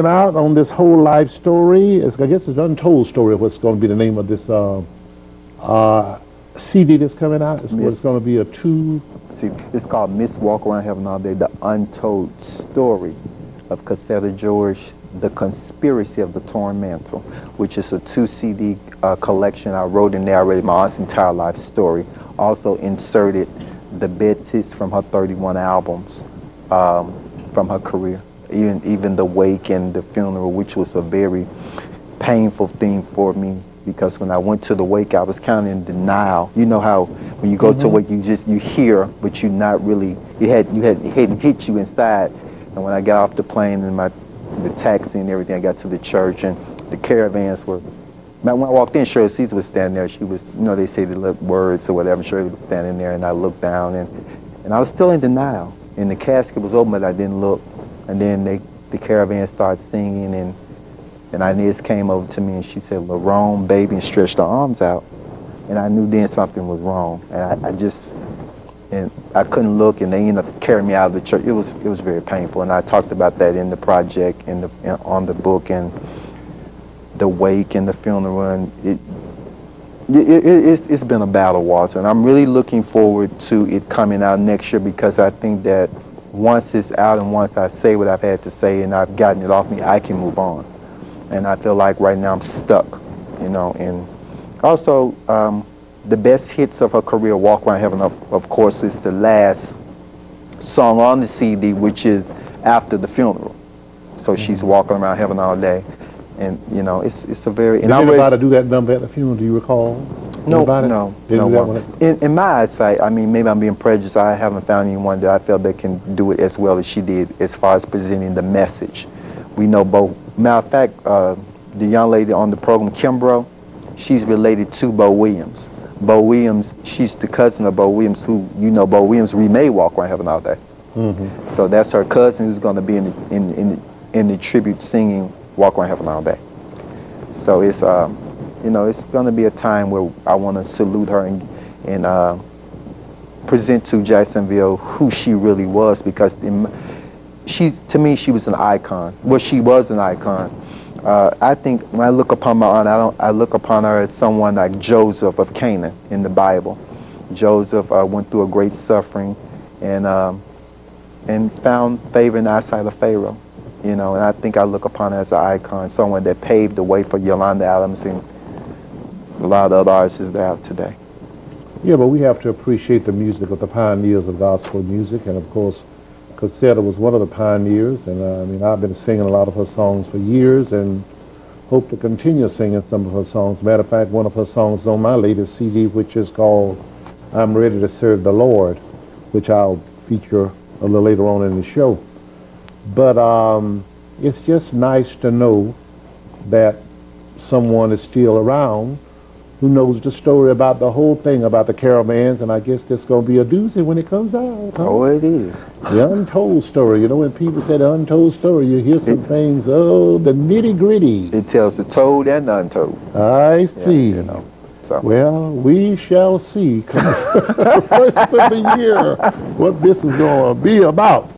out on this whole life story. I guess it's Untold Story of what's going to be the name of this CD that's coming out. It's going to be a it's called Miss Walk Around Heaven All Day, The Untold Story of Cassetta George, The Conspiracy of the Torn Mantle, which is a 2 CD collection. I wrote and narrated my aunt's entire life story. Also inserted the beds from her 31 albums from her career. Even the wake and the funeral, which was a very painful thing for me, because when I went to the wake, I was kind of in denial. You know how when you go to wake, you hear, but you're not really. It hadn't hit you inside. And when I got off the plane and the taxi and everything, I got to the church and the caravans were. When I walked in, Shirley Caesar was standing there. She was, they say the little words or whatever. Shirley was standing there, and I looked down, and I was still in denial. And the casket was open, but I didn't look. And then the caravan started singing, and Inez came over to me and she said, "Lerone, baby," and stretched her arms out. And I knew then something was wrong. And I couldn't look, and they ended up carrying me out of the church. It was very painful. And I talked about that in the project, on the book, and the wake and the funeral. And it's been a battle, Walter. And I'm really looking forward to it coming out next year, because I think that once it's out and once I say what I've had to say and I've gotten it off me, I can move on. And I feel like right now I'm stuck, And also, the best hits of her career, Walk Around Heaven, of course, is the last song on the CD, which is after the funeral. So she's walking around heaven all day. And, it's a very... Did anybody do that number at the funeral, do you recall? No. In my eyesight, maybe I'm being prejudiced. I haven't found anyone that I felt that can do it as well as she did as far as presenting the message. We know both. Matter of fact, the young lady on the program, Kimbrough, she's related to Bo Williams. Bo Williams, she's the cousin of Bo Williams, who, Bo Williams remade Walk Around Heaven All Day. So that's her cousin who's going to be in the tribute singing Walk Around Heaven All Day. So it's... it's going to be a time where I want to salute her and present to Jacksonville who she really was, because to me, she was an icon. Well, she was an icon. I think when I look upon my aunt, I look upon her as someone like Joseph of Canaan in the Bible. Joseph went through a great suffering and found favor in the eyesight of Pharaoh. And I think I look upon her as an icon, someone that paved the way for Yolanda Adams and a lot of the other artists that I have today. Yeah, but we have to appreciate the music of the pioneers of gospel music, and of course, Cassetta was one of the pioneers, and I've been singing a lot of her songs for years, and hope to continue singing some of her songs. Matter of fact, one of her songs on my latest CD, which is called "I'm Ready to Serve the Lord," which I'll feature a little later on in the show. But it's just nice to know that someone is still around who knows the story about the whole thing about the caravans, and I guess that's going to be a doozy when it comes out. Huh? Oh, it is. The untold story. When people say the untold story, you hear some things, the nitty-gritty. It tells the told and the untold. I see. Yeah, so. Well, we shall see come the first of the year what this is going to be about.